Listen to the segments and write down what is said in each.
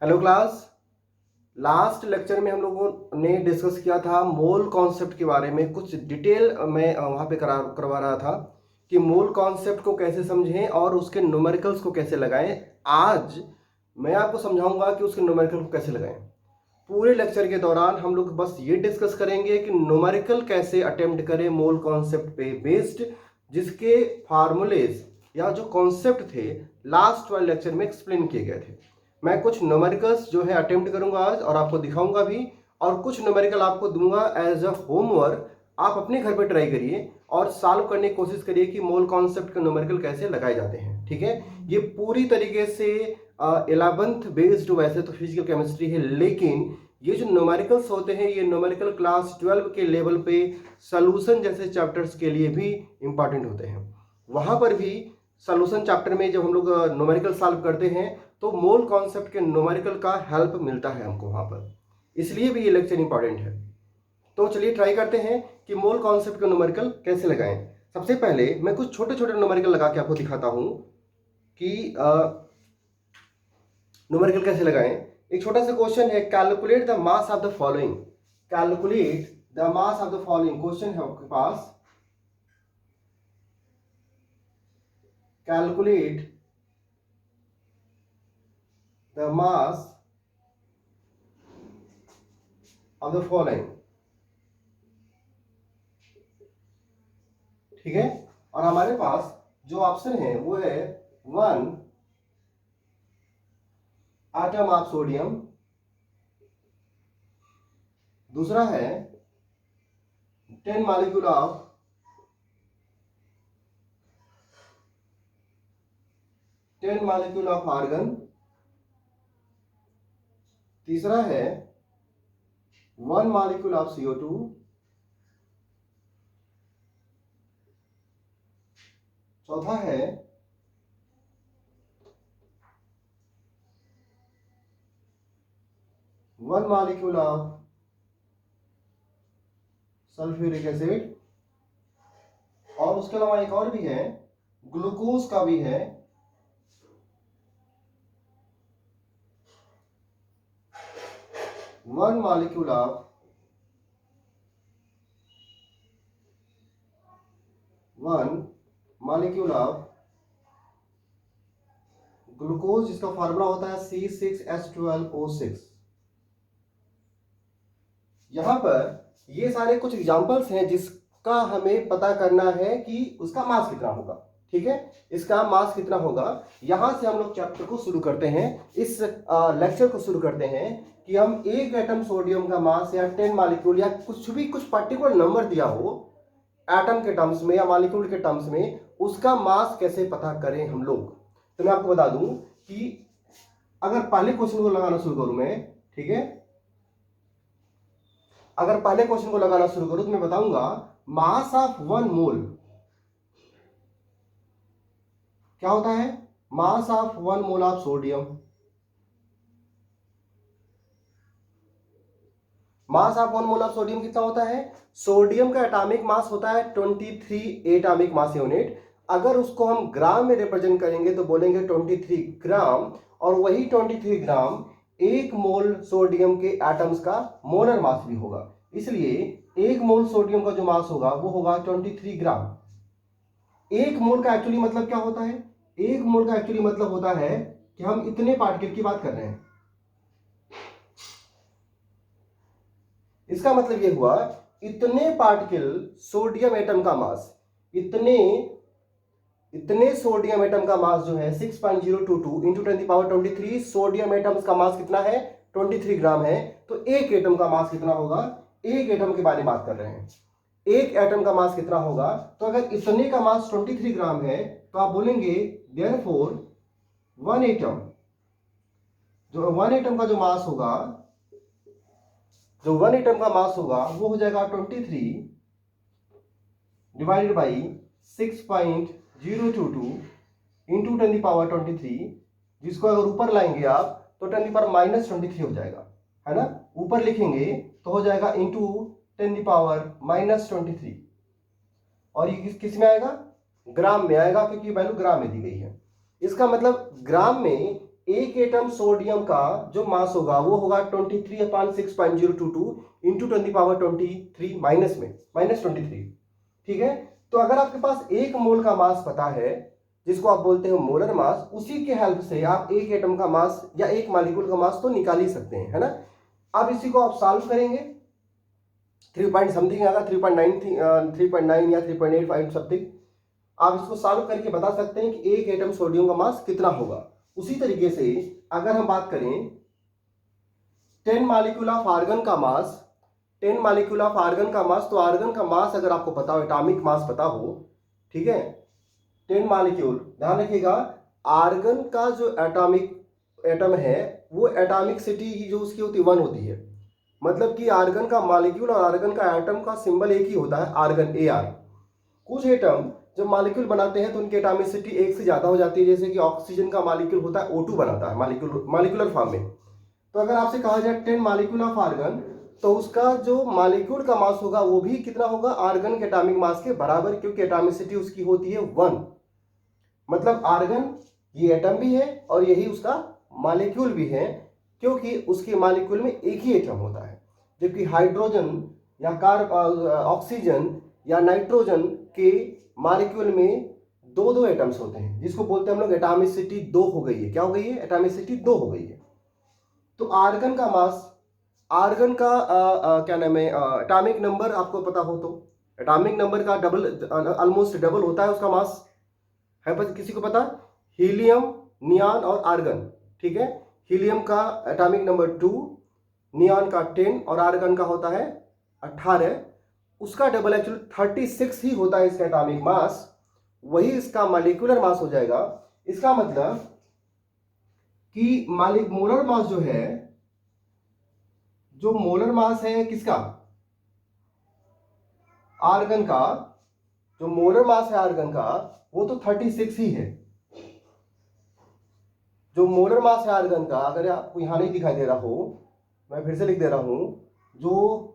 Hello class. Last lecture में हम लोगों ने डिस्कस किया था मोल कॉन्सेप्ट के बारे में। कुछ डिटेल मैं वहाँ पे करवा रहा था कि मोल कॉन्सेप्ट को कैसे समझें और उसके न्यूमेरिकल्स को कैसे लगाएं। आज मैं आपको समझाऊंगा कि उसके न्यूमेरिकल को कैसे लगाएं। पूरे लेक्चर के दौरान हम लोग बस ये डिस्कस करेंगे कि न्यूमेरिकल कैसे अटेम्प्ट करें मोल कॉन्सेप्ट पे बेस्ड, जिसके फार्मूलेज या जो कॉन्सेप्ट थे लास्ट वाले लेक्चर में एक्सप्लेन किए गए थे। मैं कुछ न्यूमेरिकल्स जो है अटेम्प्ट करूंगा आज और आपको दिखाऊंगा भी, और कुछ न्यूमेरिकल आपको दूंगा एज अ होमवर्क। आप अपने घर पे ट्राई करिए और सॉल्व करने की कोशिश करिए कि मोल कॉन्सेप्ट के न्यूमेरिकल कैसे लगाए जाते हैं। ठीक है, ये पूरी तरीके से 11th बेस्ड वैसे तो फिजिकल केमिस्ट्री है, लेकिन ये जो न्यूमेरिकल्स होते हैं ये न्यूमेरिकल क्लास 12 के लेवल पे सॉल्यूशन जैसे चैप्टर्स के लिए भी इंपॉर्टेंट होते हैं। वहां पर भी सॉल्यूशन चैप्टर में जब हम लोग न्यूमेरिकल सॉल्व करते हैं तो मोल कॉन्सेप्ट के न्यूमेरिकल का हेल्प मिलता है हमको वहां पर, इसलिए भी ये लेक्चर इंपॉर्टेंट है। तो चलिए ट्राई करते हैं कि मोल कॉन्सेप्ट के न्यूमेरिकल कैसे लगाएं। सबसे पहले मैं कुछ छोटे छोटे न्यूमेरिकल लगा के आपको दिखाता हूं कि न्यूमेरिकल कैसे लगाएं। एक छोटा सा क्वेश्चन है, calculate the mass of the following. Calculate the mass of the following question है आपके पास। Calculate the mass of the following. ठीक है, और हमारे पास जो ऑप्शन है वो है 1 एटम ऑफ सोडियम, दूसरा है 10 मॉलिक्यूल ऑफ आर्गन, तीसरा है 1 मॉलिक्यूल ऑफ CO2, चौथा है 1 मॉलिक्यूल ऑफ सल्फ्यूरिक एसिड, और उसके अलावा एक और भी है, ग्लूकोज का भी है, 1 मॉलिक्यूल ऑफ ग्लूकोज, जिसका फार्मूला होता है C6H12O6। यहां पर ये सारे कुछ एग्जांपल्स हैं जिसका हमें पता करना है कि उसका मास कितना होगा। ठीक है, इसका मास कितना होगा। यहां से हम लोग चैप्टर को शुरू करते हैं, इस लेक्चर को शुरू करते हैं कि हम एक एटम सोडियम का मास या 10 मॉलिक्यूल या कुछ भी कुछ पर्टिकुलर नंबर दिया हो एटम के टर्म्स में या मॉलिक्यूल के टर्म्स में, उसका मास कैसे पता करें हम लोग। तो मैं आपको बता दूं कि अगर पहले क्वेश्चन को लगाना शुरू करूं मैं, ठीक है, अगर पहले क्वेश्चन को लगाना शुरू करूं तो मैं बताऊंगा मास ऑफ 1 मोल क्या होता है। Mass of 1 mole of sodium, mass of 1 mole of sodium कितना होता है। सोडियम का एटॉमिक मास होता है 23 एटॉमिक मास यूनिट। अगर उसको हम ग्राम में रिप्रेजेंट करेंगे तो बोलेंगे 23 ग्राम, और वही 23 ग्राम 1 मोल सोडियम के एटम्स का मोलर मास भी होगा। इसलिए 1 मोल सोडियम का जो मास होगा वो होगा 23 ग्राम। 1 मोल का एक्चुअली मतलब क्या होता है। 1 मोल का एक्चुअली मतलब होता है कि हम इतने पार्टिकल की बात कर रहे हैं। इसका मतलब यह हुआ इतने पार्टिकल सोडियम एटम का मास, इतने सोडियम एटम का मास जो है 6.022 इंटू 10⁻23। सोडियम एटम्स का मास कितना है, 23 ग्राम है। तो एक एटम का मास कितना होगा, एक एटम के बारे में बात कर रहे हैं, एक एटम का मास कितना होगा। तो अगर इतने का मास 23 ग्राम है तो आप बोलेंगे देयरफॉर 1 एटम, जो 1 एटम का जो मास होगा, जो 1 एटम का मास होगा वो हो जाएगा 23 डिवाइडेड बाई 6.022 इंटू 10⁻23, जिसको अगर ऊपर लाएंगे आप तो 10⁻23 हो जाएगा, है ना। ऊपर लिखेंगे तो हो जाएगा इंटू 10⁻23, और ये किस में आएगा, ग्राम में आएगा, क्योंकि वैल्यू ग्राम में दी गई है। इसका मतलब ग्राम में एक एटम सोडियम का जो मास होगा वो होगा 23/6.022 इंटू 10⁻23 माइनस में -23। ठीक है, तो अगर आपके पास एक मोल का मास पता है जिसको आप बोलते हैं मोलर मास, उसी के हेल्प से आप एक एटम का मास या एक मॉलिक्यूल का मास तो निकाल ही सकते हैं, है ना। अब इसी को आप सॉल्व करेंगे, 3 पॉइंट समथिंग आएगा, 3.9 या 3.85 समथिंग। आप इसको सॉल्व करके बता सकते हैं कि एक एटम सोडियम का मास कितना होगा। उसी तरीके से अगर हम बात करें 10 मॉलिक्यूल ऑफ आर्गन का मास, 10 मॉलिक्यूल ऑफ आर्गन का मास, तो आर्गन का मास अगर आपको पता हो, एटॉमिक मास पता हो, ठीक है, 10 मॉलिक्यूल, ध्यान रखिएगा आर्गन का जो एटम है वो एटॉमिक सिटी जो उसकी होती है 1 होती है। मतलब कि आर्गन का मॉलिक्यूल और आर्गन का एटम का सिंबल एक ही होता है, आर्गन, AR। कुछ एटम जब मॉलिक्यूल बनाते हैं तो उनकी एटॉमिसिटी एक से ज्यादा हो जाती है, जैसे कि ऑक्सीजन का मॉलिक्यूल होता है O2 बनाता है मॉलिक्यूलर फॉर्म में। तो अगर आपसे कहा जाए 10 मॉलिक्यूल ऑफ आर्गन, तो उसका जो मॉलिक्यूल का मास होगा वो भी कितना होगा, आर्गन के एटॉमिक मास के बराबर, क्योंकि एटॉमिसिटी उसकी होती है 1। मतलब आर्गन ये एटम भी है और यही उसका मॉलिक्यूल भी है, क्योंकि उसके मॉलिक्यूल में एक ही एटम होता है। जबकि हाइड्रोजन या ऑक्सीजन या नाइट्रोजन के मॉलिक्यूल में दो दो एटम्स होते हैं, जिसको बोलते हैं हम लोग एटॉमिसिटी 2 हो गई है। क्या हो गई है, एटॉमिसिटी 2 हो गई है। तो आर्गन का मास, आर्गन का क्या नाम है, एटॉमिक नंबर आपको पता हो तो एटॉमिक नंबर का डबल, ऑलमोस्ट डबल होता है उसका मास, है पर किसी को पता, हीलियम, नियॉन और आर्गन। ठीक है, हीलियम का एटॉमिक नंबर 2, नियॉन का 10 और आर्गन का होता है 18। उसका डबल एक्चुअली 36 ही होता है इसका एटॉमिक मास, वही इसका मॉलिक्यूलर मास हो जाएगा। इसका मतलब कि मोलर मास जो है, जो मोलर मास है किसका, आर्गन का, जो मोलर मास है आर्गन का वो तो 36 ही है। जो मोलर मास है आर्गन का, अगर आपको यहां नहीं दिखाई दे रहा हो, मैं फिर से लिख दे रहा हूं, जो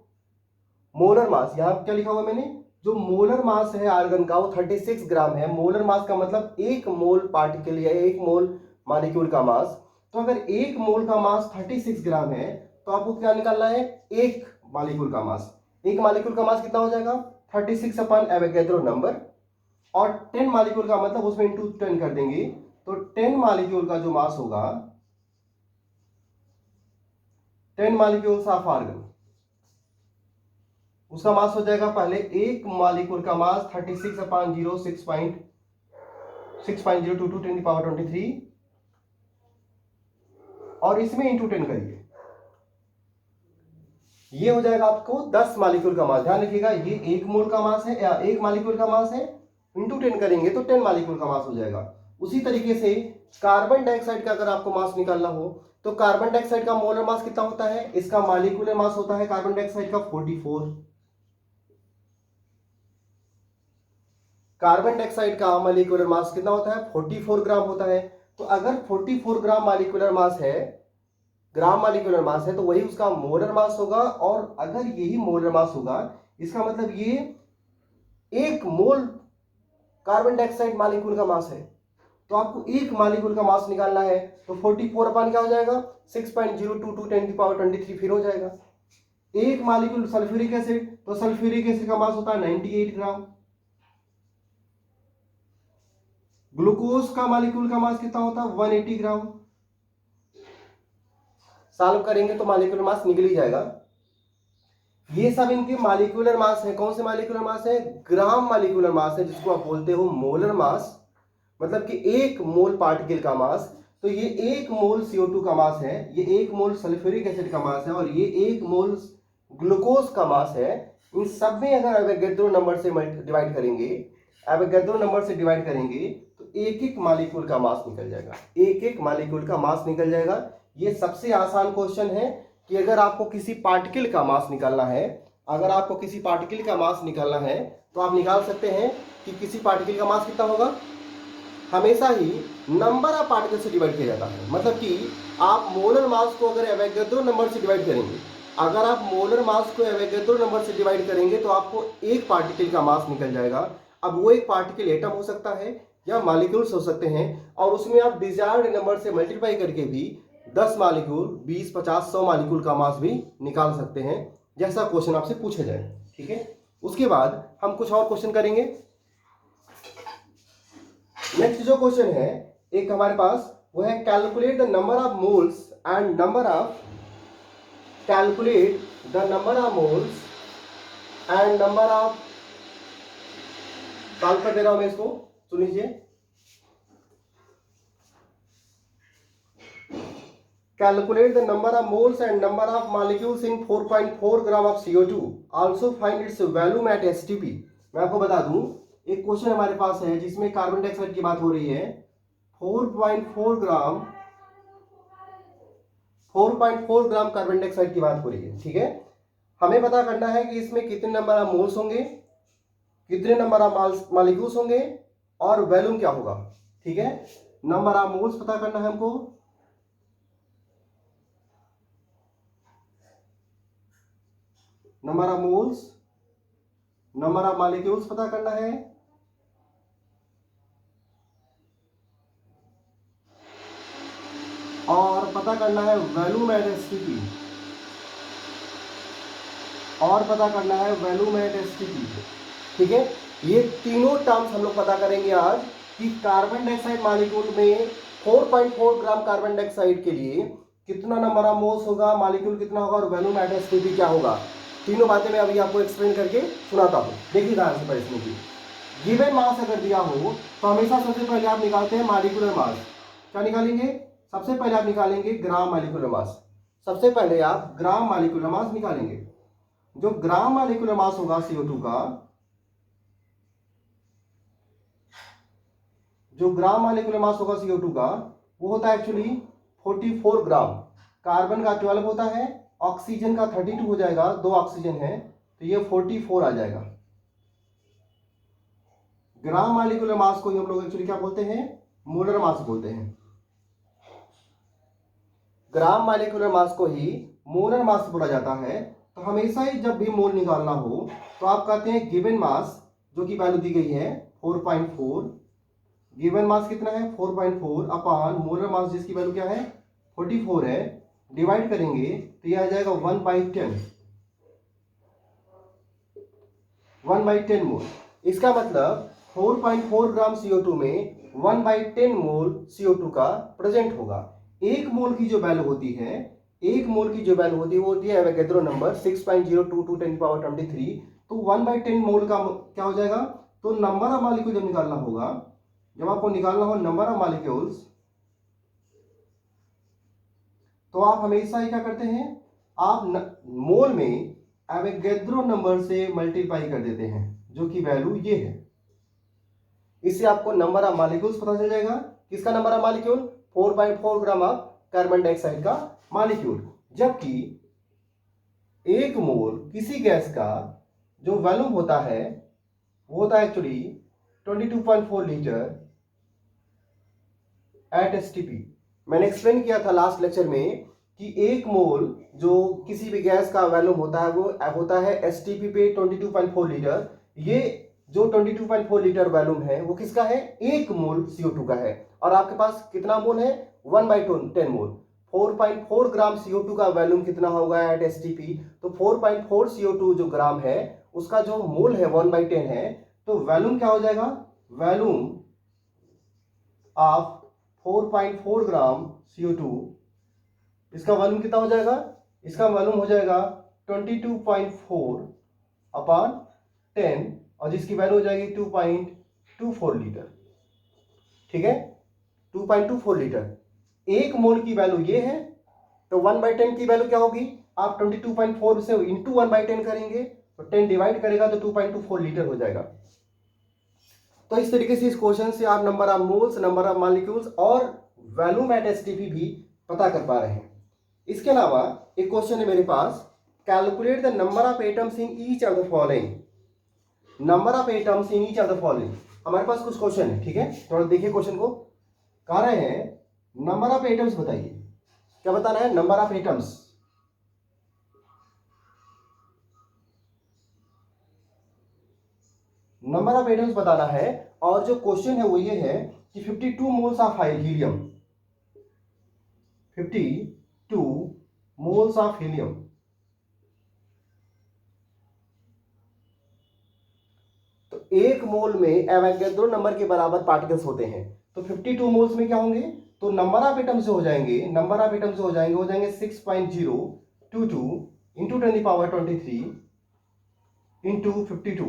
मोलर मास, यहां क्या लिखा हुआ मैंने, जो मोलर मास है आर्गन का वो 36 ग्राम है। मोलर मास का मतलब एक मोल पार्टिकल या एक मोल मॉलिक्यूल का मास। तो अगर एक मोल का मास 36 ग्राम है तो आपको क्या निकालना है, एक मॉलिक्यूल का मास। एक मॉलिक्यूल का मास कितना हो जाएगा, 36 अपन एवोगैड्रो नंबर, और 10 मॉलिक्यूल का मतलब उसमें इंटू 10 कर देंगे, तो 10 मॉलिक्यूल का जो मास होगा, 10 मॉलिक्यूल्स ऑफ आर्गन, उसका मास हो जाएगा, पहले एक मॉलिक्यूल का मास 36/06.022 10⁻23 और इसमें इंटू 10 करिए, ये हो जाएगा आपको 10 मॉलिक्यूल का मास। ध्यान रखिएगा ये एक मोल का मास है या एक मॉलिक्यूल का मास है, इंटू 10 करेंगे तो 10 मॉलिक्यूल का मास हो जाएगा। उसी तरीके से कार्बन डाइऑक्साइड का अगर आपको मास निकालना हो तो कार्बन डाइऑक्साइड का मोलर मास कितना होता है, इसका मॉलिक्यूलर मास होता है कार्बन डाइऑक्साइड का 44। कार्बन डाइऑक्साइड का मॉलिक्यूलर मास कितना होता है, 44 ग्राम होता है। तो अगर 44 ग्राम मॉलिक्यूलर मास है, ग्राम मॉलिक्यूलर मास है, तो वही उसका मोलर मास होगा। और अगर यही मोलर मास होगा, इसका मतलब ये एक मोल कार्बन डाइऑक्साइड मॉलिक्यूल का मास है। तो आपको एक मॉलिक्यूल का मास निकालना है, तो 44 अपन क्या हो जाएगा, 6.022 10⁻23 फिर हो जाएगा। एक मॉलिक्यूल सल्फ्यूरिक एसिड, तो सल्फ्यूरिक एसिड का मास होता है 98 ग्राम। ग्लूकोज का मॉलिक्यूल का मास कितना होता है, 180 ग्राम। सॉल्व करेंगे तो मॉलिक्यूलर मास निकल ही जाएगा। ये सब इनके मॉलिक्यूलर मास है। कौन से मॉलिक्यूलर मास है, ग्राम मॉलिक्यूलर मास है, जिसको आप बोलते हो मोलर मास, मतलब कि एक मोल पार्टिकल का मास। तो ये एक मोल CO2 का मास है, ये एक मोल सल्फ्यूरिक एसिड का मास है, और ये एक मोल ग्लूकोज का मास है। इन सब में अगर एवोगैड्रो नंबर से डिवाइड करेंगे, एवोगैड्रो नंबर से डिवाइड करेंगे तो एक एक मॉलिक्यूल का मास निकल जाएगा, एक एक मॉलिक्यूल का मास निकल जाएगा। ये सबसे आसान क्वेश्चन है कि अगर आपको किसी पार्टिकल का मास निकालना है, अगर आपको किसी पार्टिकल का मास निकालना है तो आप निकाल सकते हैं कि किसी पार्टिकल का मास कितना होगा। हमेशा ही नंबर ऑफ पार्टिकल से डिवाइड किया जाता है, मतलब कि आप मोलर मास को अगर एवोगैड्रो नंबर से डिवाइड करेंगे, अगर आप मोलर मास को एवोगैड्रो नंबर से डिवाइड करेंगे तो आपको एक पार्टिकल का मास निकल जाएगा। अब वो एक पार्टिकल एटम हो सकता है या मालिक्यूल्स हो सकते हैं, और उसमें आप डिजायर्ड नंबर से मल्टीप्लाई करके भी 10 मालिक्यूल, 20, 50, 100 मालिक्यूल का मास भी निकाल सकते हैं, जैसा क्वेश्चन आपसे पूछा जाए। ठीक है, उसके बाद हम कुछ और क्वेश्चन करेंगे। नेक्स्ट जो क्वेश्चन है एक हमारे पास, वो है calculate the number of moles and number of calculate the number of moles and number of, solve कर दे रहा हूं मैं इसको, सुन लीजिए। Calculate the number of moles and number of molecules in 4.4 gram of CO2. Also find its volume at STP. मैं आपको बता दूं, एक क्वेश्चन हमारे पास है जिसमें कार्बन डाइऑक्साइड की बात हो रही है। 4.4 ग्राम 4.4 ग्राम कार्बन डाइऑक्साइड की बात हो रही है। ठीक है, हमें पता करना है कि इसमें कितने नंबर ऑफ मोल्स होंगे, कितने नंबर ऑफ मॉलिक्यूल्स होंगे, और वॉल्यूम क्या होगा। ठीक है, नंबर ऑफ मोल्स पता करना है हमको, number of moles, number of molecules पता करना है, और पता करना है वॉल्यूम एट एसटीपी, और पता करना है वॉल्यूम एट एसटीपी। ठीक है, ये तीनों टर्म्स हम लोग पता करेंगे आज कि कार्बन डाइऑक्साइड मॉलिक्यूल में 4.4 ग्राम कार्बन डाइऑक्साइड के लिए कितना नंबर ऑफ मोल्स होगा, मॉलिक्यूल कितना होगा, और वॉल्यूम एट एसटीपी क्या होगा। तीनों बातें मैं अभी आपको एक्सप्लेन करके सुनाता हूँ। देखिए ध्यान से इसमें की गिवन मास अगर दिया हो तो हमेशा सबसे पहले आप निकालते हैं मॉलिक्यूलर मास। क्या निकालेंगे? सबसे पहले आप निकालेंगे ग्राम मॉलिक्यूलर मास। सबसे पहले आप ग्राम मॉलिक्यूलर मास निकालेंगे। जो ग्राम मॉलिक्यूलर मास होगा CO2 का, जो ग्राम मॉलिक्यूलर मास होगा CO2 का, वो होता है एक्चुअली 44 ग्राम। कार्बन का 12 होता है, ऑक्सीजन का 32 हो जाएगा, 2 ऑक्सीजन है तो ये 44 आ जाएगा। ग्राम मॉलिक्यूलर मास को हम लोग एक्चुअली क्या बोलते हैं? मोलर मास बोलते हैं। ग्राम मॉलिक्यूलर मास को ही मोलर मास बोला जाता है। तो हमेशा ही जब भी मोल निकालना हो तो आप कहते हैं गिवन मास, जो कि वैल्यू दी गई है 4.4। गिवन मास कितना है? 4.4 अपान मोलर मास जिसकी वैल्यू क्या है? 44 है। डिवाइड करेंगे तो यह आ जाएगा 1/10, 1/10 मोल। इसका मतलब 4.4 ग्राम CO2 में 1/10 मोल CO2 का प्रेजेंट होगा। एक मोल की जो वैल्यू होती है, एक मोल की जो वैल्यू होती है वो होती है एवोगैड्रो नंबर 6.022 10 पावर 23। तो 1/10 मोल का क्या हो जाएगा? तो नंबर ऑफ मॉलिक्यूल जब निकालना होगा, जब आपको निकालना हो नंबर ऑफ मॉलिक्यूल्स, तो आप हमेशा ही क्या करते हैं? आप मोल में एवोगैड्रो नंबर से मल्टीप्लाई कर देते हैं, जो कि वैल्यू ये है। इससे आपको नंबर ऑफ मॉलिक्यूल्स पता चल जाएगा। किसका number of molecule? 4.4 gram of carbon dioxide का मॉलिक्यूल। जबकि एक मोल किसी गैस का जो वॉल्यूम होता है वो होता है एक्चुअली 22.4 लीटर एट एसटीपी। मैंने एक्सप्लेन किया था लास्ट लेक्चर में कि एक मोल जो किसी भी गैस का वॉल्यूम होता है वो होता है एसटीपी पे 22.4 लीटर। ये जो 22.4 लीटर वॉल्यूम है वो किसका है? एक मोल CO2 का है। और आपके पास कितना मोल है? 1/10 मोल। 4.4 ग्राम CO2 का वॉल्यूम कितना होगा एट एसटीपी? तो 4.4 CO2 जो ग्राम है उसका जो मोल है 1/10 है, तो वॉल्यूम क्या हो जाएगा? वॉल्यूम ऑफ 4.4 ग्राम CO2, इसका वॉल्यूम कितना हो जाएगा? इसका वॉल्यूम हो जाएगा 22.4 अपान 10, और जिसकी वैल्यू हो जाएगी 2.24 लीटर। ठीक है, 2.24 लीटर। एक मोल की वैल्यू ये है, तो 1/10 की वैल्यू क्या होगी? आप 22.4 से इंटू 1/10 करेंगे तो 10 डिवाइड करेगा तो 2.24 लीटर हो जाएगा। तो इस तरीके से इस क्वेश्चन से आप number of moles, number of molecules और वॉल्यूम एट एसटीपी भी पता कर पा रहे हैं। इसके अलावा एक क्वेश्चन है मेरे पास, calculate the number of atoms in each of the following. Number of atoms in each of the following. हमारे पास कुछ क्वेश्चन है, ठीक है, थोड़ा देखिए क्वेश्चन को। कह रहे हैं नंबर ऑफ एटम्स बताइए। क्या बताना है? Number of atoms. Number of atoms बताना है और जो क्वेश्चन है वो ये है कि 52 moles of helium, 52 moles of helium, तो एक मोल में एवोगैड्रो नंबर के बराबर पार्टिकल्स होते हैं। तो 52 मोल्स में क्या होंगे, तो नंबर ऑफ एटम्स हो जाएंगे, नंबर ऑफ एटम्स हो जाएंगे 6.022 इंटू 10⁻23 इंटू 52।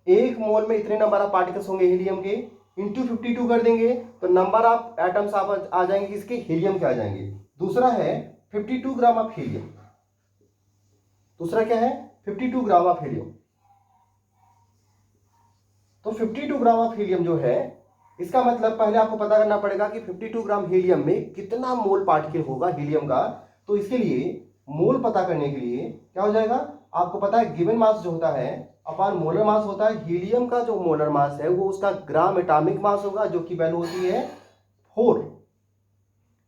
एक मोल में इतने नंबर ऑफ पार्टिकल्स होंगे हीलियम के, इंटू 52 कर देंगे तो नंबर ऑफ एटम्स आ जाएंगे किसके, हीलियम के आ जाएंगे। दूसरा है 52 ग्राम ऑफ हीलियम, दूसरा क्या है 52 ग्राम ऑफ हीलियम। तो 52 ग्राम ऑफ हीलियम जो है, इसका मतलब पहले आपको पता करना पड़ेगा कि 52 ग्राम हीलियम में कितना मोल पार्टिकल होगा हीलियम का। तो इसके लिए मोल पता करने के लिए क्या हो जाएगा, आपको पता है गिवन मास जो होता है अपान मोलर मास होता है। हीलियम का जो मोलर मास है वो उसका ग्राम एटॉमिक मास होगा, जो कि वैल्यू होती है 4।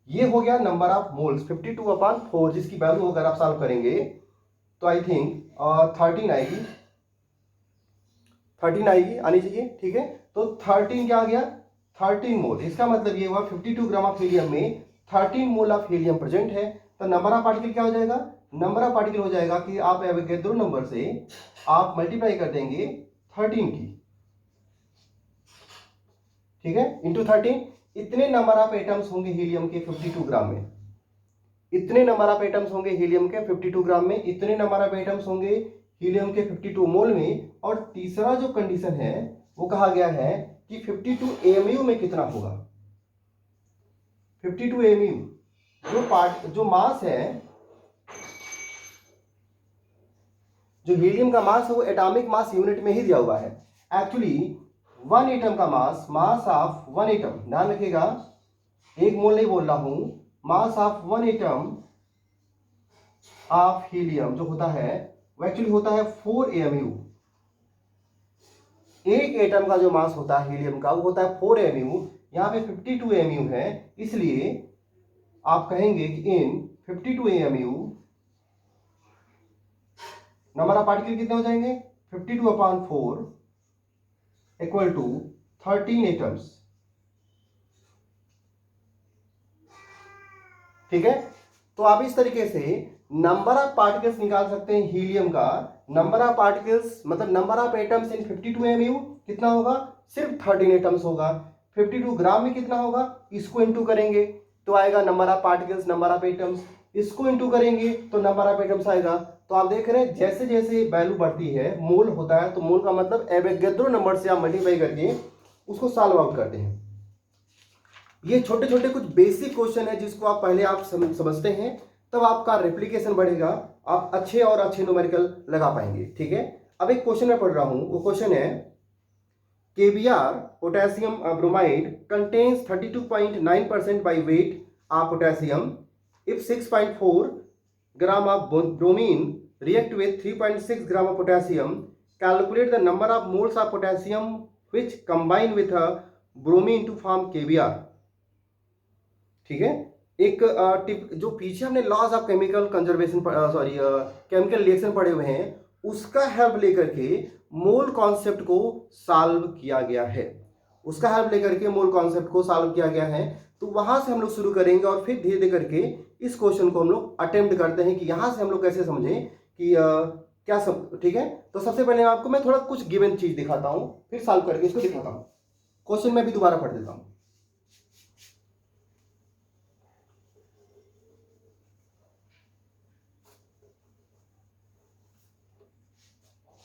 ये हो गया नंबर ऑफ मोल्स 52/4, जिसकी वैल्यू अगर आप सॉल्व करेंगे तो आई थिंक 13 आएगी, 13 आएगी, आनी चाहिए। ठीक है, तो 13 क्या आ गया, 13 मोल। इसका मतलब ये हुआ 52 ग्राम ऑफ हीलियम में 13 मोल ऑफ हीलियम प्रेजेंट है। तो नंबर ऑफ पार्टिकल क्या हो जाएगा, नंबर ऑफ पार्टिकल हो जाएगा कि आप एवोगैड्रो नंबर से आप मल्टीप्लाई कर देंगे 13 की, ठीक है, इंटू 13। इतने नंबर ऑफ एटम्स होंगे हीलियम के 52 ग्राम में, इतने नंबर ऑफ एटम्स होंगे हीलियम के 52 ग्राम में, इतने नंबर ऑफ एटम्स होंगे हीलियम के 52 मोल में। और तीसरा जो कंडीशन है वो कहा गया है कि 52 एमयू में कितना होगा। 52 एमयू जो मास है, जो हीलियम का मास है वो एटॉमिक मास यूनिट में ही दिया हुआ है। एक्चुअली वन एटम का मास ऑफ वन एटम, ध्यान रखिएगा, एक मोल नहीं बोल रहा हूं, mass of one atom of helium जो होता है वो एक्चुअली होता है 4 एमयू। एक एटम का जो मास होता है हीलियम का वो होता है 4 एमयू। यहां पे 52 एमयू है, इसलिए आप कहेंगे कि इन 52 एमयू नंबर ऑफ पार्टिकल कितने हो जाएंगे, 52/4 इक्वल टू 13 एटम्स। ठीक है, तो आप इस तरीके से नंबर ऑफ पार्टिकल्स निकाल सकते हैं हीलियम का। नंबर ऑफ पार्टिकल्स मतलब number of atoms in 52 MU कितना होगा, सिर्फ 13 एटम्स होगा। 52 ग्राम में कितना होगा, इसको इंटू करेंगे तो आएगा number of particles, number of atoms, इसको इंटू करेंगे तो नंबर ऑफ एटम्स आएगा। तो आप देख रहे हैं जैसे जैसे वैल्यू बढ़ती है, मोल होता है, तो मोल का मतलब एवोगैड्रो नंबर से आप मल्टीप्लाई करके उसको सॉल्व आउट करते हैं। ये छोटे छोटे कुछ बेसिक क्वेश्चन है जिसको आप पहले आप समझते हैं, तब आपका रेप्लिकेशन बढ़ेगा, आप अच्छे और अच्छे न्यूमेरिकल लगा पाएंगे। ठीक है, अब एक क्वेश्चन मैं पढ़ रहा हूं, वो क्वेश्चन है KBr potassium bromide contains 32.9% by weight of potassium if 6.4 gram of bromine react with 3.6 gram of potassium, calculate the number of moles of potassium which combine with a bromine to form KBr। ठीक है, एक tip जो पीछे हमने laws of chemical conservation chemical reaction पढ़े हुए हैं, उसका हेल्प लेकर के मोल कॉन्सेप्ट को सॉल्व किया गया है, उसका हेल्प लेकर के मोल कॉन्सेप्ट को सॉल्व किया गया है। तो वहां से हम लोग शुरू करेंगे और फिर धीरे धीरे करके इस क्वेश्चन को हम लोग अटेम्प्ट करते हैं कि यहां से हम लोग कैसे समझें कि क्या सब। ठीक है, तो सबसे पहले आपको मैं थोड़ा कुछ गिवन चीज दिखाता हूं, फिर सॉल्व करके इसको दिखाता हूं। क्वेश्चन में भी दोबारा पढ़ देता हूं।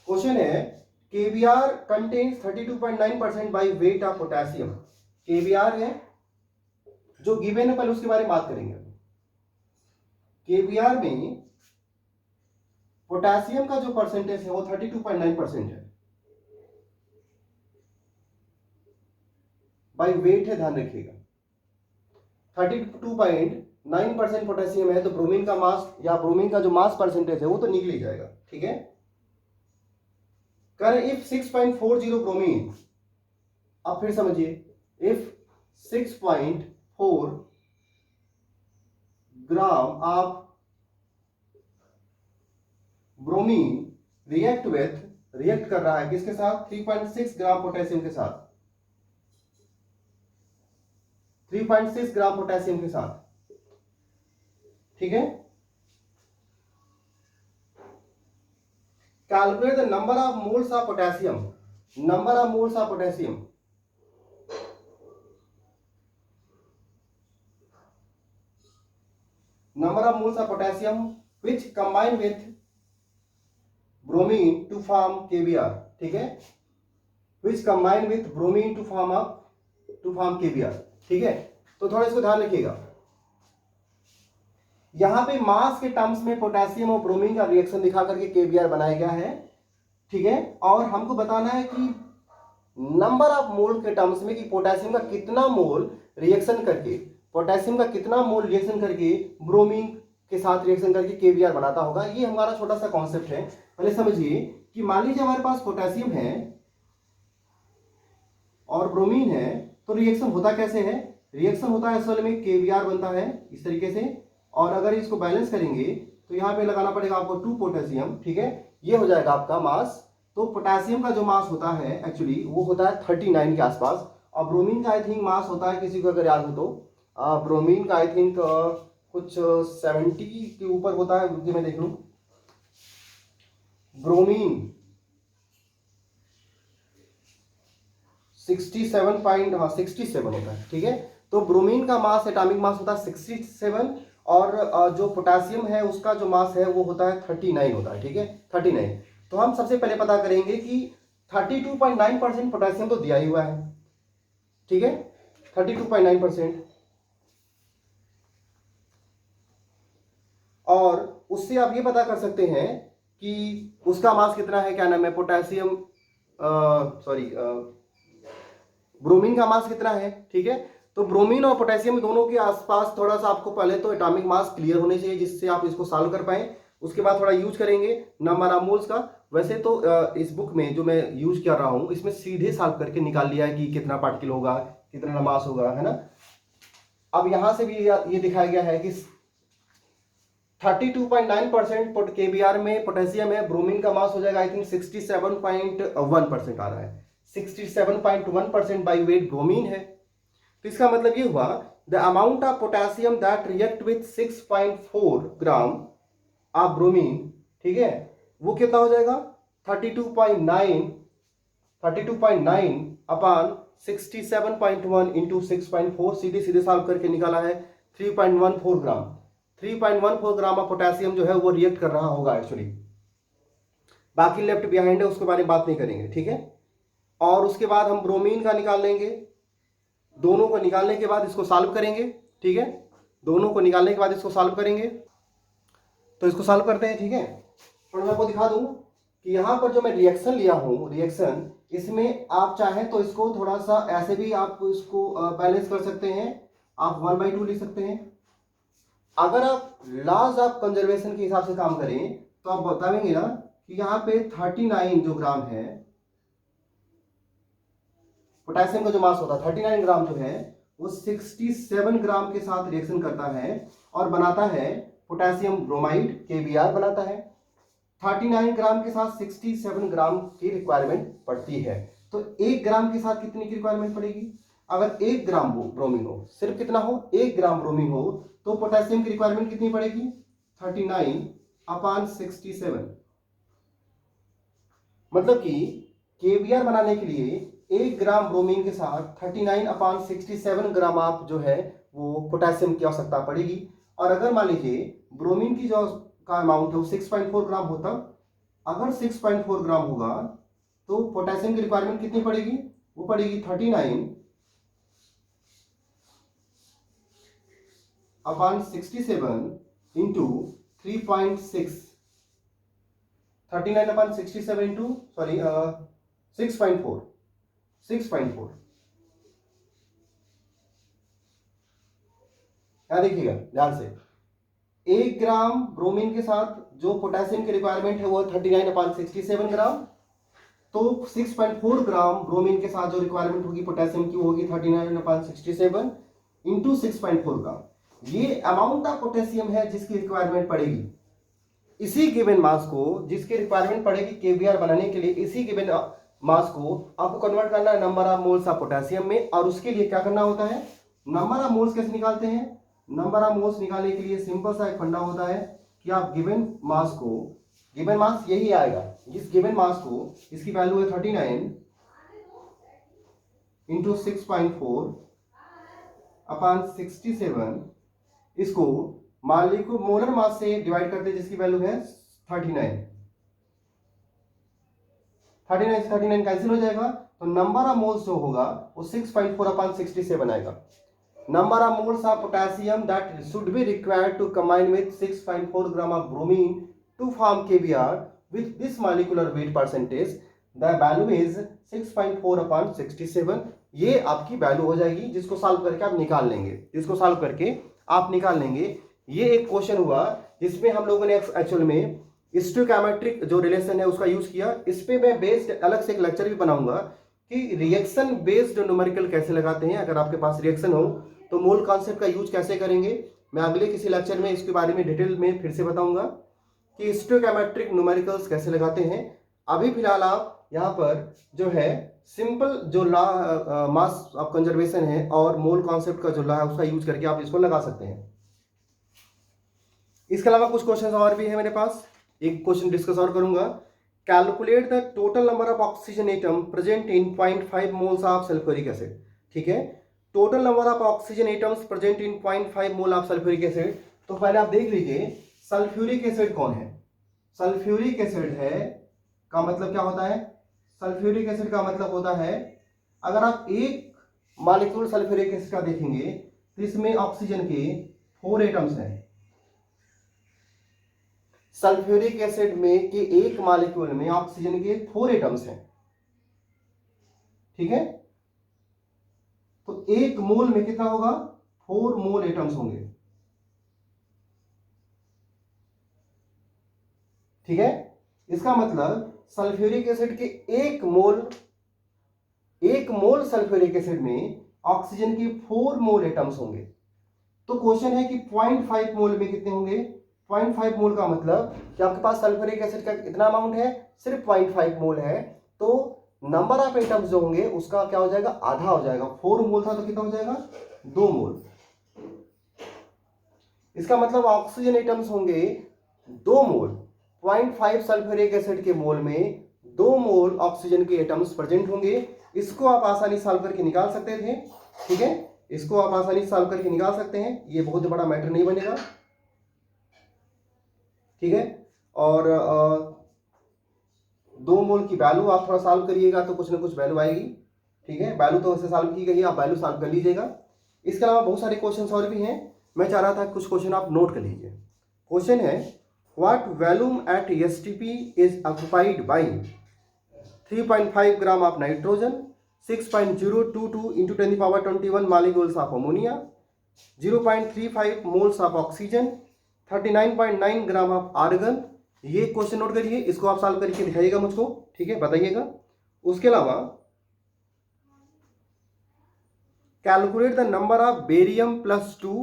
क्वेश्चन है KBr contains 32.9% by weight of potassium. KBr है जो गिवन है, पहले उसके बारे में बात करेंगे। KBr में पोटेशियम का जो परसेंटेज है वो 32.9% है, बाय वेट है, ध्यान रखिएगा। 32.9% पोटेशियम है, तो ब्रोमीन का मास या ब्रोमीन का जो मास परसेंटेज है वो तो निकल ही जाएगा। ठीक है, करें इफ 6.40 ब्रोमीन, अब फिर समझिए, if 6.4 gram of bromine react with react कर रहा है किसके साथ, 3.6 ग्राम पोटेशियम के साथ, 3.6 ग्राम पोटेशियम के साथ। ठीक है, calculate the number of moles of potassium, number of moles of potassium, number of moles of potassium which combine with bromine to form KBr। ठीक है, which combine with bromine to form KBr। ठीक है, तो थोड़ा इसको ध्यान रखिएगा, यहां पे मास के टर्म्स में पोटेशियम और ब्रोमीन का रिएक्शन दिखा करके KBr बनाया गया है। ठीक है, और हमको बताना है कि नंबर ऑफ मोल के टर्म्स में कि पोटेशियम का कितना मोल रिएक्शन करके, पोटेशियम का कितना मोल रिएक्शन करके ब्रोमीन के साथ रिएक्शन करके KBr बनाता होगा। ये हमारा छोटा सा कॉन्सेप्ट है। पहले समझिए कि मान लीजिए हमारे पास पोटेशियम है और ब्रोमीन है, तो रिएक्शन होता कैसे है, रिएक्शन होता है असल में KBr बनता है इस तरीके से, और अगर इसको बैलेंस करेंगे तो यहाँ पे लगाना पड़ेगा आपको 2 पोटेशियम। ठीक है, ये हो जाएगा आपका मास। तो पोटेशियम का जो मास होता है एक्चुअली वो होता है 39 के आसपास, और ब्रोमीन का आई थिंक मास होता है, किसी को अगर याद हो तो ब्रोमीन का आई थिंक कुछ 70 के ऊपर होता है, रुकिए मैं देख लूं। ब्रोमीन 67 होता है। ठीक है, तो ब्रोमीन का मास, एटॉमिक मास होता है 67, और जो पोटेशियम है उसका जो मास है वो होता है 39 होता है। ठीक है, 39। तो हम सबसे पहले पता करेंगे कि 32.9% पोटेशियम तो दिया ही हुआ है। ठीक है, 32.9%, और उससे आप ये पता कर सकते हैं कि उसका मास कितना है, क्या नाम है, पोटेशियम ब्रोमीन का मास कितना है। ठीक है, तो ब्रोमीन और पोटेशियम दोनों के आसपास थोड़ा सा आपको पहले तो एटॉमिक मास क्लियर होने चाहिए, जिससे आप इसको सॉल्व कर पाए। उसके बाद थोड़ा यूज करेंगे नंबर ऑफ मोल्स का। वैसे तो इस बुक में जो मैं यूज कर रहा हूं इसमें सीधे सॉल्व करके निकाल लिया है कि कितना पार्टिकल होगा, कितना मास होगा, है ना। अब यहां से भी ये दिखाया गया है कि 32.9% KBr में पोटेशियम है, ब्रोमीन का मास हो जाएगा आई थिंक 67.1% आ रहा है, 67.1% बाई वेट ब्रोमीन है। तो इसका मतलब ये हुआ the amount of potassium that react with 6.4 gram of bromine, ठीक है, वो कितना हो जाएगा 32.9 अपॉन 67.1 इंटू 6.4, सीधे सीधे सॉल्व करके निकाला है 3.14 ग्राम। 3.14 ग्राम ऑफ पोटेशियम जो है वो रिएक्ट कर रहा होगा एक्चुअली। बाकी लेफ्ट बिहाइंड है, उसके बारे में बात नहीं करेंगे। ठीक है, और उसके बाद हम ब्रोमीन का निकाल लेंगे। दोनों को निकालने के बाद इसको सॉल्व करेंगे। ठीक है, दोनों को निकालने के बाद इसको सॉल्व करेंगे। तो इसको सॉल्व करते हैं। ठीक है, और मैं आपको दिखा दूं कि यहां पर जो मैं रिएक्शन लिया हूं, रिएक्शन, इसमें आप चाहें तो इसको थोड़ा सा ऐसे भी आप इसको बैलेंस कर सकते हैं, आप 1/2 लिख सकते हैं। अगर आप लॉज ऑफ कंजर्वेशन के हिसाब से काम करें तो आप बताएंगे ना कि यहाँ पे 39 जो ग्राम है पोटेशियम का जो मास होता है 39 ग्राम जो है वो 67 ग्राम के साथ रिएक्शन करता है और बनाता है पोटेशियम ब्रोमाइड, KBr बनाता है। 39 ग्राम के साथ 67 ग्राम की रिक्वायरमेंट पड़ती है। तो 1 ग्राम के साथ कितनी की रिक्वायरमेंट पड़ेगी? अगर 1 ग्राम ब्रोमीन हो, सिर्फ कितना हो, 1 ग्राम ब्रोमीन हो, तो पोटेशियम की रिक्वायरमेंट कितनी पड़ेगी 39 अपॉन 67। मतलब कि KBr बनाने के लिए 1 ग्राम ब्रोमीन के साथ 39 अपॉन 67 ग्राम आप जो है वो पोटेशियम की आवश्यकता पड़ेगी। और अगर मान लीजिए ब्रोमीन की जो का अमाउंट है वो 6.4 ग्राम होता, अगर 6.4 ग्राम होगा तो पोटेशियम की रिक्वायरमेंट कितनी पड़ेगी? वो पड़ेगी 39 अपॉन 67 इंटू 3.6, 39 अपॉन 67 इंटू 6.4 यहां देखिएगा ध्यान से। 1 ग्राम ब्रोमीन के साथ जो पोटेशियम की रिक्वायरमेंट है वो 39 अपॉन 67 ग्राम, तो 6.4 ग्राम ब्रोमीन के साथ जो रिक्वायरमेंट होगी पोटेशियम की होगी 39 अपॉन 67 इंटू 6.4 ग्राम। ये अमाउंट ऑफ पोटेशियम है जिसकी रिक्वायरमेंट पड़ेगी। इसी गिवन मास को, जिसकी रिक्वायरमेंट पड़ेगी केबीआर बनाने के लिए, इसी गिवन मास को आपको कन्वर्ट करना है number of moles of potassium में। और उसके लिए क्या करना होता है, नंबर ऑफ मोल्स कैसे निकालते हैं, नंबर ऑफ मोल्स निकालने के लिए सिंपल सा एक फंडा होता है कि आप गिवन मास को, गिवन मास यही आएगा, इस गिवन मास को, इसकी वैल्यू है 39 इंटू 6.4 अपॉन 67, इसको मोलर मास से डिवाइड करते हैं जिसकी वैल्यू है 39। 39 से 39 कैंसिल हो जाएगा, तो नंबर ऑफ मोल्स जो होगा वो 6.4 अपॉन 67 आएगा। Number of moles of potassium that should be required to combine with 6.4 gram of bromine to form KBr with this molecular weight percentage, the value is 6.4 upon 67। ये आपकी value हो जाएगी, जिसको solve करके आप निकाल लेंगे, जिसको सॉल्व करके आप निकाल लेंगे। ये एक क्वेश्चन हुआ जिसमें हम लोगों ने एक्चुअल में स्टोइकोमेट्रिक जो रिलेशन है उसका यूज किया। इस पे मैं बेस्ड अलग से एक लेक्चर भी बनाऊंगा कि रिएक्शन बेस्ड न्यूमेरिकल कैसे लगाते हैं। अगर आपके पास रिएक्शन हो तो मोल कॉन्सेप्ट का यूज कैसे करेंगे, मैं अगले किसी लेक्चर में इसके बारे में डिटेल में फिर से बताऊंगा कि स्टोइकोमेट्रिक न्यूमेरिकल्स कैसे लगाते हैं। अभी फिलहाल आप यहाँ पर जो है सिंपल जो लॉ मास ऑफ कंजर्वेशन है और मोल कॉन्सेप्ट का जो लॉ है उसका यूज करके आप इसको लगा सकते हैं। इसके अलावा कुछ क्वेश्चन और भी है मेरे पास, एक क्वेश्चन डिस्कस और करूंगा। Calculate the total number of oxygen atom present in 0.5 moles of sulphuric acid. ठीक है, total number of oxygen atoms present in 0.5 mole of sulphuric acid. तो पहले आप देख लीजिए सल्फ्यूरिक एसिड कौन है। सल्फ्यूरिक एसिड है का मतलब क्या होता है, सल्फ्यूरिक एसिड का मतलब होता है, अगर आप एक मॉलिक्यूल सल्फ्यूरिक एसिड का देखेंगे तो इसमें ऑक्सीजन के 4 एटम्स हैं। सल्फ्यूरिक एसिड में के एक मॉलिक्यूल में ऑक्सीजन के 4 एटम्स हैं। ठीक है, तो एक मोल में कितना होगा, 4 मोल एटम्स होंगे। ठीक है, इसका मतलब सल्फ्यूरिक एसिड के एक मोल सल्फ्यूरिक एसिड में ऑक्सीजन के 4 मोल एटम्स होंगे। तो क्वेश्चन है कि 0.5 मोल में कितने होंगे। 0.5 मोल का मतलब कि आपके पास सल्फ्यूरिक एसिड का कितना अमाउंट है, सिर्फ 0.5 मोल है, तो नंबर ऑफ एटम्स जो होंगे उसका क्या हो जाएगा, आधा हो जाएगा। 4 मोल था तो कितना हो जाएगा, 2 मोल। इसका मतलब ऑक्सीजन एटम्स होंगे 2 मोल। 0.5 सल्फ्यूरिक एसिड के मोल में 2 मोल ऑक्सीजन के एटम्स प्रेजेंट होंगे। इसको आप आसानी सॉल्व करके निकाल सकते थे। ठीक है, इसको आप आसानी सॉल्व करके निकाल सकते हैं, ये बहुत बड़ा मैटर नहीं बनेगा। ठीक है, और 2 मोल की वैल्यू आप थोड़ा सॉल्व करिएगा तो कुछ ना कुछ वैल्यू आएगी। ठीक है, वैल्यू तो वैसे सॉल्व की गई, आप वैल्यू सॉल्व कर लीजिएगा। इसके अलावा बहुत सारे क्वेश्चन और भी हैं, मैं चाह रहा था कुछ क्वेश्चन आप नोट कर लीजिए। क्वेश्चन है, what volume at STP is occupied by 3.5 gram of nitrogen, 6.022 into 10⁻21 molecules of ammonia, 0.35 moles of oxygen, 39.9 gram of argon. ये क्वेश्चन नोट करिए, इसको आप सॉल्व करके दिखाइएगा मुझको। ठीक है, बताइएगा। उसके अलावा calculate the number of barium +2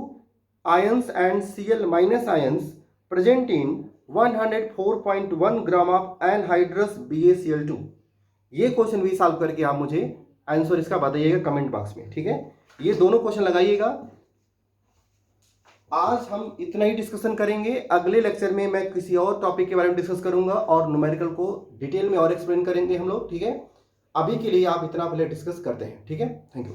ions and Cl- ions present in 104.1 gram of anhydrous BaCl2। ये क्वेश्चन भी सॉल्व करके आप मुझे आंसर इसका बताइएगा कमेंट बॉक्स में। ठीक है, ये दोनों क्वेश्चन लगाइएगा। आज हम इतना ही डिस्कशन करेंगे, अगले लेक्चर में मैं किसी और टॉपिक के बारे में डिस्कस करूंगा और न्यूमेरिकल को डिटेल में और एक्सप्लेन करेंगे हम लोग। ठीक है, अभी के लिए आप इतना पहले डिस्कस करते हैं। ठीक है, थैंक यू।